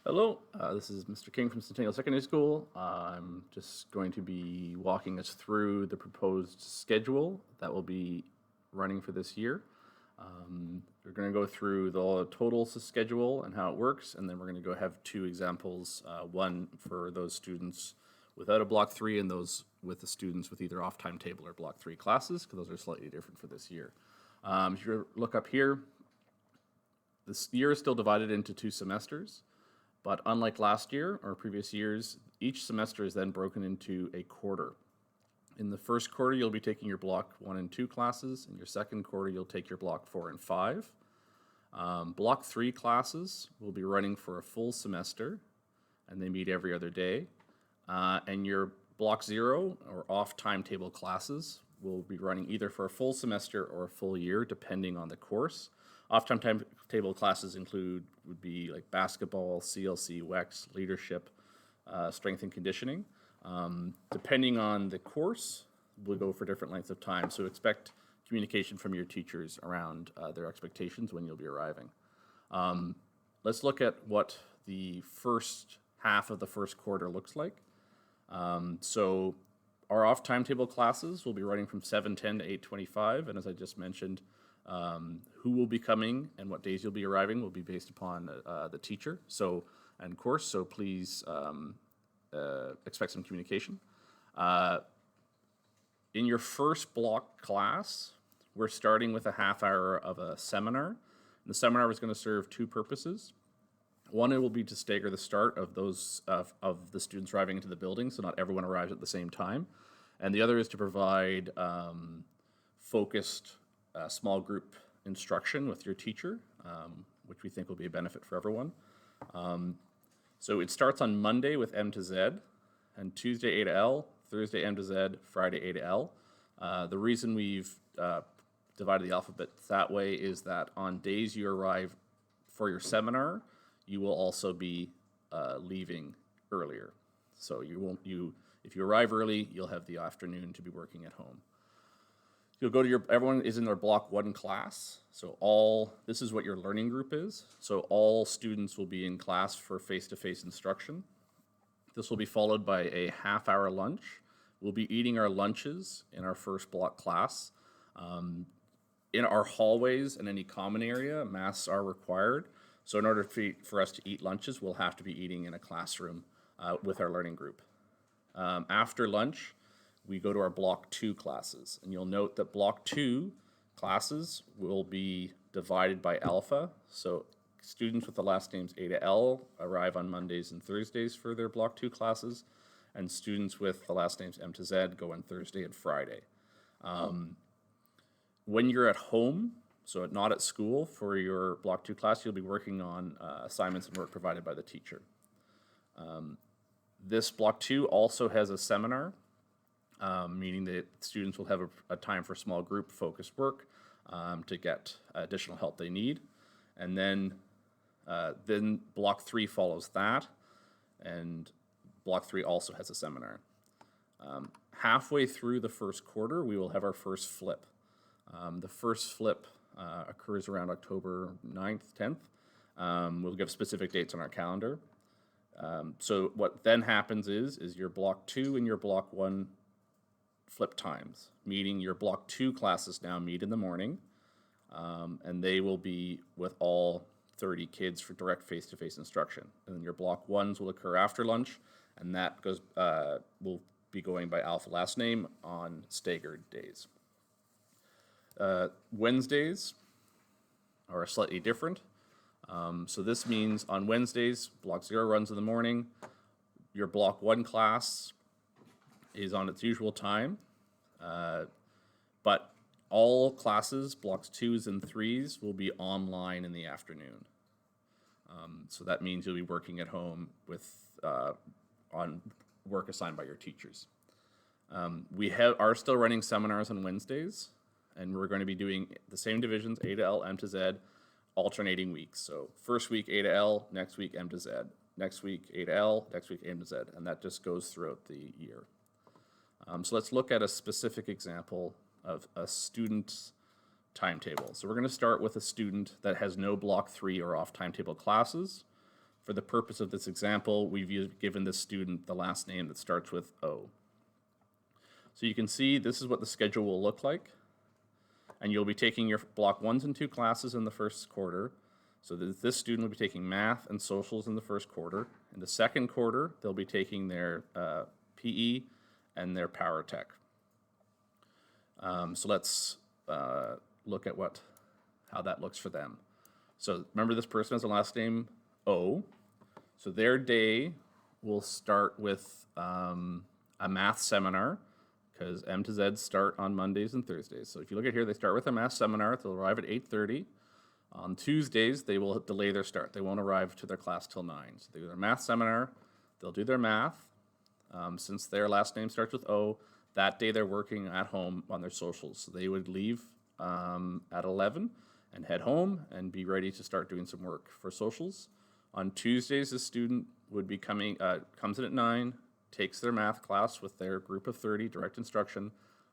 Hello, this is Mr. King from Centennial Secondary School. I'm just going to be walking us through the proposed schedule that will be running for this year. We're going to go through the total schedule and how it works, and then we're going to go have two examples, one for those students without a Block 3 and those with the students with either off timetable or Block 3 classes, because those are slightly different for this year. If you look up here, this year is still divided into 2 semesters. But unlike last year or previous years, each semester is then broken into a quarter. In the first quarter, you'll be taking your Block 1 and 2 classes. In your second quarter, you'll take your Block 4 and 5. Block 3 classes will be running for a full semester, and they meet every other day. And your Block 0 or off timetable classes will be running either for a full semester or a full year, depending on the course. Off-time timetable classes would be like basketball, CLC, WEX, leadership, strength and conditioning. Depending on the course, we'll go for different lengths of time. So expect communication from your teachers around their expectations when you'll be arriving. Let's look at what the first half of the first quarter looks like. So our off-timetable classes will be running from 7:10 to 8:25, and as I just mentioned, who will be coming and what days you'll be arriving will be based upon the teacher and course, so please expect some communication. In your first block class, we're starting with a half hour of a seminar. And the seminar is going to serve 2 purposes. One, it will be to stagger the start of those of the students arriving into the building, so not everyone arrives at the same time. And the other is to provide focused small group instruction with your teacher, which we think will be a benefit for everyone. So it starts on Monday with M to Z, and Tuesday A to L, Thursday M to Z, Friday A to L. The reason we've divided the alphabet that way is that on days you arrive for your seminar, you will also be leaving earlier. So if you arrive early, you'll have the afternoon to be working at home. You'll go to everyone is in their Block 1 class. So this is what your learning group is. So all students will be in class for face-to-face instruction. This will be followed by a half-hour lunch. We'll be eating our lunches in our first block class. In our hallways and any common area, masks are required. So in order for us to eat lunches, we'll have to be eating in a classroom with our learning group. After lunch, we go to our Block 2 classes. And you'll note that Block 2 classes will be divided by alpha. So students with the last names A to L arrive on Mondays and Thursdays for their Block 2 classes, and students with the last names M to Z go on Thursday and Friday. When you're at home, so not at school, for your Block 2 class, you'll be working on assignments and work provided by the teacher. This Block 2 also has a seminar, meaning that students will have a time for small group focused work to get additional help they need. And then Block 3 follows that, and Block 3 also has a seminar. Halfway through the first quarter, we will have our first flip. The first flip occurs around October 9th, 10th. We'll give specific dates on our calendar. So what then happens is your Block 2 and your Block 1 flip times, meaning your Block 2 classes now meet in the morning, and they will be with all 30 kids for direct face-to-face instruction. And then your Block 1s will occur after lunch, and that will be going by alpha last name on staggered days. Wednesdays are slightly different. So this means on Wednesdays, Block 0 runs in the morning. Your Block 1 class is on its usual time, but all classes, Blocks 2s and 3s, will be online in the afternoon. So that means you'll be working at home on work assigned by your teachers. We are still running seminars on Wednesdays, and we're going to be doing the same divisions, A to L, M to Z, alternating weeks. So first week A to L, next week M to Z, next week A to L, next week M to Z, and that just goes throughout the year. So let's look at a specific example of a student's timetable. So we're going to start with a student that has no Block 3 or off timetable classes For the purpose of this example, we've given this student the last name that starts with O. So you can see this is what the schedule will look like. And you'll be taking your block 1s and 2 classes in the first quarter. So this student will be taking math and socials in the first quarter. In the second quarter, they'll be taking their PE and their power tech. So let's look at how that looks for them. So remember, this person has a last name O. So their day will start with a math seminar, because M to Z start on Mondays and Thursdays. So if you look at here, they start with a math seminar. They'll arrive at 8:30. On Tuesdays, they will delay their start. They won't arrive to their class till 9. So they do their math seminar. They'll do their math. Since their last name starts with O, that day they're working at home on their socials. So they would leave at 11 and head home and be ready to start doing some work for socials. On Tuesdays, the student would be comes in at 9, takes their math class with their group of 30, direct instruction.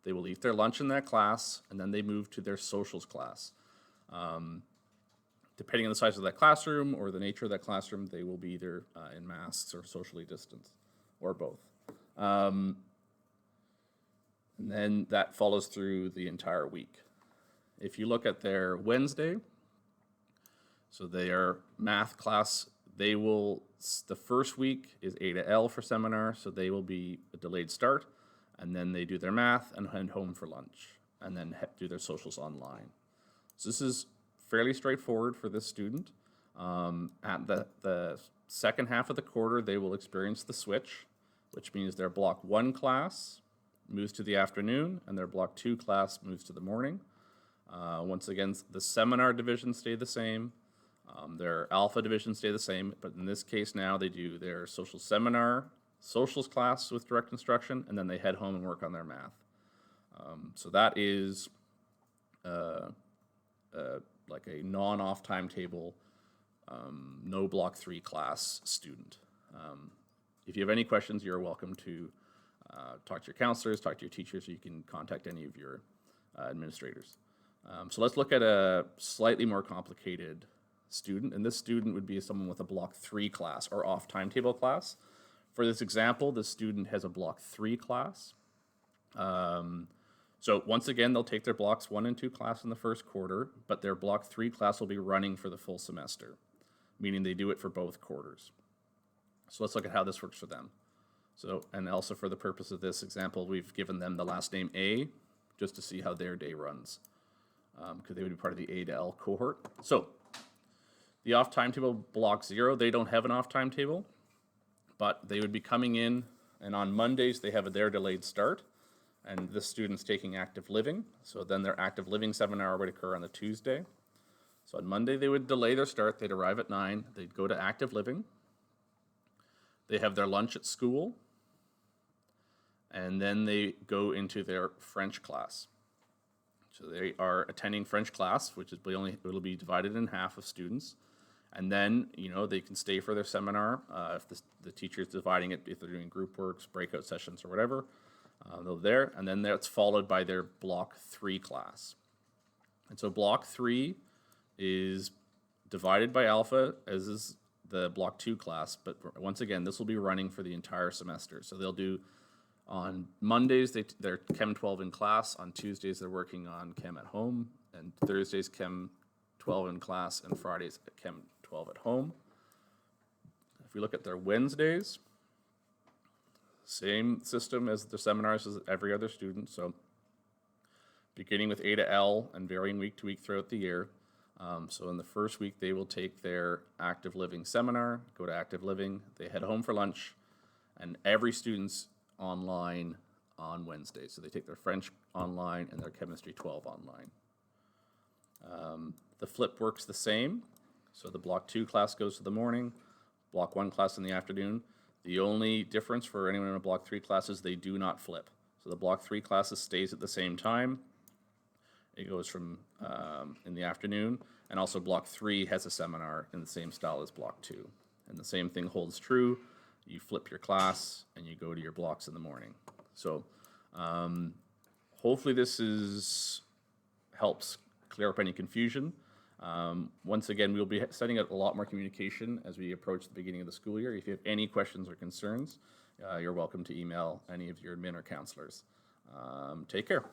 They will eat their lunch in that class, and then they move to their socials class. Depending on the size of that classroom or the nature of that classroom, they will be either in masks or socially distanced, or both. And then that follows through the entire week. If you look at their Wednesday, so their math class, the first week is A to L for seminar, so they will be a delayed start, and then they do their math and head home for lunch, and then do their socials online. So this is fairly straightforward for this student. At the second half of the quarter, they will experience the switch, which means their block 1 class moves to the afternoon, and their block 2 class moves to the morning. Once again, the seminar divisions stay the same. Their alpha divisions stay the same, but in this case now they do their social seminar, socials class with direct instruction, and then they head home and work on their math. So that is like a non-off timetable, no block 3 class student. If you have any questions, you're welcome to talk to your counselors, talk to your teachers, or you can contact any of your administrators. So let's look at a slightly more complicated student, and this student would be someone with a block 3 class or off timetable class. For this example, this student has a block 3 class. So once again, they'll take their blocks 1 and 2 class in the first quarter, but their block 3 class will be running for the full semester, meaning they do it for both quarters. So let's look at how this works for them. So, and also for the purpose of this example, we've given them the last name A, just to see how their day runs, because they would be part of the A to L cohort. So the off timetable block 0, they don't have an off timetable, but they would be coming in, and on Mondays they have their delayed start, and this student's taking active living, so then their active living seminar would occur on the Tuesday. So on Monday they would delay their start, they'd arrive at 9, they'd go to active living, they have their lunch at school, and then they go into their French class. So they are attending French class, which is it'll be divided in half of students. And then, they can stay for their seminar if the teacher is dividing it, if they're doing group works, breakout sessions, or whatever. They're there, and then that's followed by their block 3 class. And so block 3 is divided by alpha, as is the block 2 class, but once again, this will be running for the entire semester. So they'll do, on Mondays, they're Chem 12 in class, on Tuesdays they're working on Chem at home, and Thursdays Chem 12 in class, and Fridays Chem 12 at home. If we look at their Wednesdays, same system as the seminars as every other student, so beginning with A to L and varying week to week throughout the year. So in the first week, they will take their active living seminar, go to active living, they head home for lunch, and every student's online on Wednesday. So they take their French online and their chemistry 12 online. The flip works the same. So the block 2 class goes to the morning, block 1 class in the afternoon. The only difference for anyone in a block 3 class is they do not flip. So the block 3 classes stays at the same time. It goes from in the afternoon, and also block 3 has a seminar in the same style as block 2. And the same thing holds true. You flip your class and you go to your blocks in the morning. So hopefully this helps clear up any confusion. Once again, we'll be sending out a lot more communication as we approach the beginning of the school year. If you have any questions or concerns, you're welcome to email any of your admin or counselors. Take care.